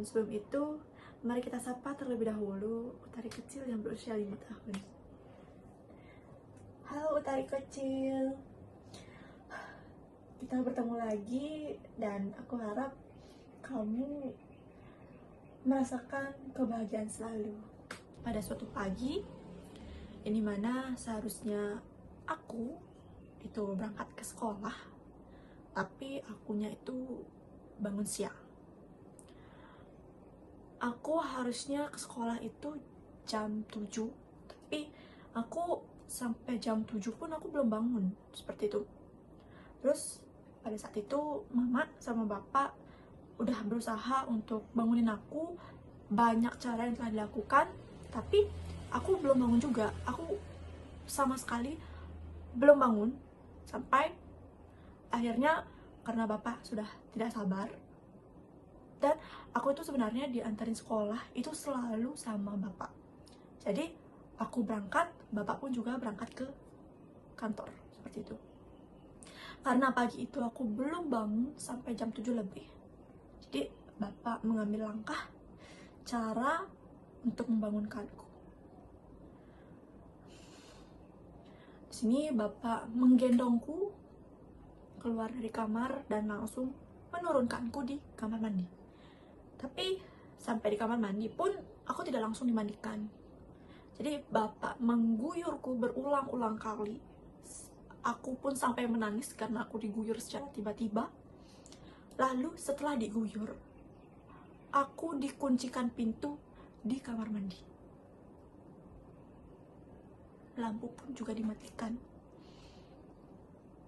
sebelum itu, mari kita sapa terlebih dahulu Utari kecil yang berusia 5 tahun. Halo Utari kecil, kita bertemu lagi dan aku harap kamu merasakan kebahagiaan selalu. Pada suatu pagi, ini mana seharusnya aku itu berangkat ke sekolah, tapi akunya itu bangun siang. Aku harusnya ke sekolah itu jam 7, tapi aku sampai jam 7 pun aku belum bangun, seperti itu. Terus pada saat itu mama sama bapak udah berusaha untuk bangunin aku, banyak cara yang telah dilakukan, tapi aku belum bangun juga. Aku sama sekali belum bangun sampai akhirnya karena bapak sudah tidak sabar. Dan aku itu sebenarnya diantarin sekolah itu selalu sama bapak. Jadi aku berangkat, bapak pun juga berangkat ke kantor, seperti itu. Karena pagi itu aku belum bangun sampai jam 7 lebih. Jadi bapak mengambil langkah cara untuk membangunkanku. Di sini bapak menggendongku keluar dari kamar dan langsung menurunkanku di kamar mandi. Tapi sampai di kamar mandi pun aku tidak langsung dimandikan. Jadi bapak mengguyurku berulang-ulang kali. Aku pun sampai menangis karena aku diguyur secara tiba-tiba. Lalu setelah diguyur, aku dikuncikan pintu di kamar mandi. Lampu pun juga dimatikan.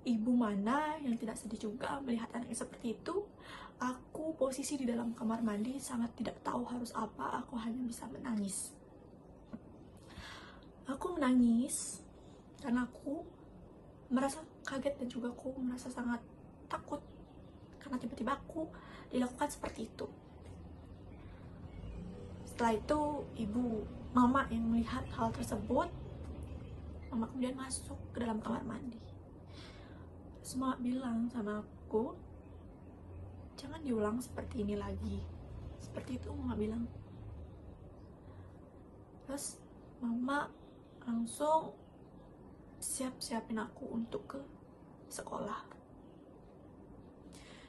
Ibu mana yang tidak sedih juga melihat anaknya seperti itu. Aku posisi di dalam kamar mandi sangat tidak tahu harus apa. Aku hanya bisa menangis. Aku menangis karena aku merasa kaget dan juga aku merasa sangat takut karena tiba-tiba aku dilakukan seperti itu. Setelah itu mama yang melihat hal tersebut, mama kemudian masuk ke dalam kamar mandi. Semua bilang sama aku, jangan diulang seperti ini lagi. Seperti itu mama bilang. Terus mama langsung siap-siapin aku untuk ke sekolah.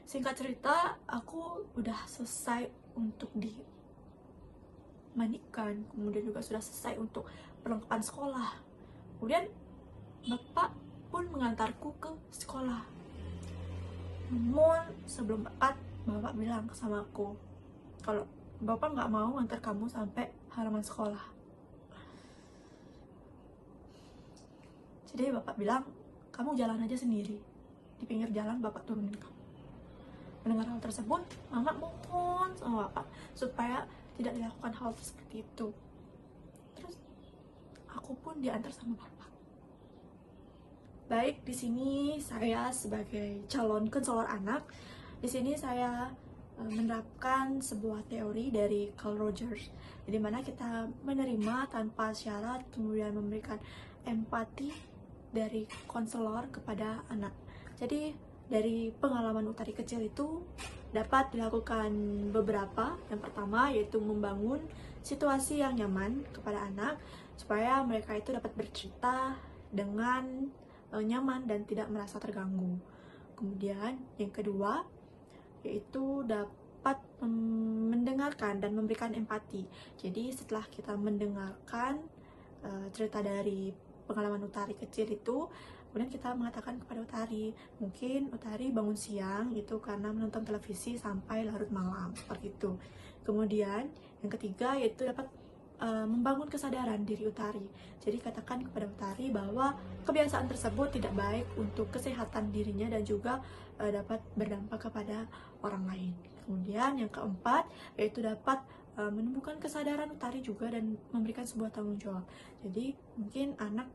Singkat cerita, aku udah selesai untuk dimandikan, kemudian juga sudah selesai untuk perlengkapan sekolah. Kemudian bapak pun mengantarku ke sekolah. Namun sebelum berangkat, bapak bilang sama aku kalau bapak nggak mau antar kamu sampai halaman sekolah. Jadi bapak bilang, kamu jalan aja sendiri, di pinggir jalan bapak turunin kamu. Mendengar hal tersebut, mama mohon sama bapak supaya tidak dilakukan hal seperti itu. Terus aku pun diantar sama bapak. Baik, di sini saya sebagai calon konselor anak, di sini saya menerapkan sebuah teori dari Carl Rogers, di mana kita menerima tanpa syarat, kemudian memberikan empati dari konselor kepada anak. Jadi dari pengalaman Utari kecil itu dapat dilakukan beberapa. Yang pertama yaitu membangun situasi yang nyaman kepada anak supaya mereka itu dapat bercerita dengan nyaman dan tidak merasa terganggu. Kemudian yang kedua yaitu dapat mendengarkan dan memberikan empati. Jadi setelah kita mendengarkan cerita dari pengalaman Utari kecil itu, kemudian kita mengatakan kepada Utari, mungkin Utari bangun siang itu karena menonton televisi sampai larut malam, seperti itu. Kemudian yang ketiga yaitu dapat membangun kesadaran diri Utari. Jadi katakan kepada Utari bahwa kebiasaan tersebut tidak baik untuk kesehatan dirinya dan juga dapat berdampak kepada orang lain. Kemudian yang keempat yaitu dapat menumbuhkan kesadaran Utari juga dan memberikan sebuah tanggung jawab. Jadi mungkin anak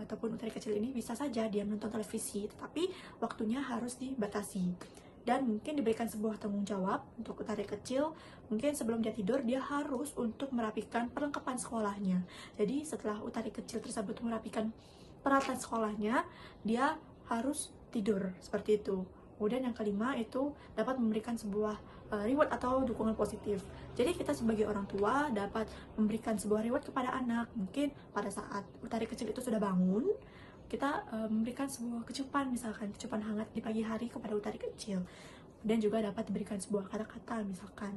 ataupun Utari kecil ini bisa saja dia menonton televisi, tetapi waktunya harus dibatasi. Dan mungkin diberikan sebuah tanggung jawab untuk Utari kecil, mungkin sebelum dia tidur dia harus untuk merapikan perlengkapan sekolahnya. Jadi setelah Utari kecil tersebut merapikan peralatan sekolahnya, dia harus tidur, seperti itu. Kemudian yang kelima itu dapat memberikan sebuah reward atau dukungan positif. Jadi kita sebagai orang tua dapat memberikan sebuah reward kepada anak. Mungkin pada saat utari kecil itu sudah bangun, kita memberikan sebuah kecupan, misalkan kecupan hangat di pagi hari kepada utari kecil. Dan juga dapat diberikan sebuah kata-kata, misalkan,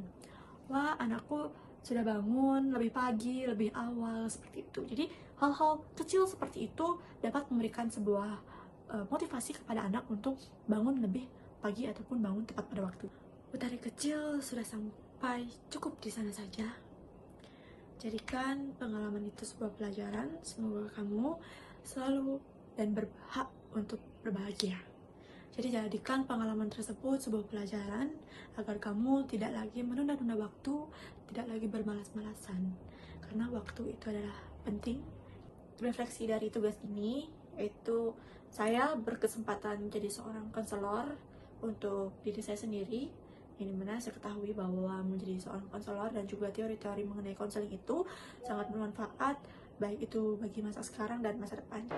wah anakku sudah bangun lebih pagi, lebih awal, seperti itu. Jadi hal-hal kecil seperti itu dapat memberikan sebuah motivasi kepada anak untuk bangun lebih pagi ataupun bangun tepat pada waktu. Utari kecil sudah sampai, cukup di sana saja. Jadikan pengalaman itu sebuah pelajaran. Semoga kamu selalu dan berhak untuk berbahagia. Jadi jadikan pengalaman tersebut sebuah pelajaran agar kamu tidak lagi menunda-nunda waktu, tidak lagi bermalas-malasan. Karena waktu itu adalah penting. Refleksi dari tugas ini yaitu saya berkesempatan menjadi seorang konselor untuk diri saya sendiri, yang dimana saya ketahui bahwa menjadi seorang konselor dan juga teori-teori mengenai konseling itu sangat bermanfaat, baik itu bagi masa sekarang dan masa depan.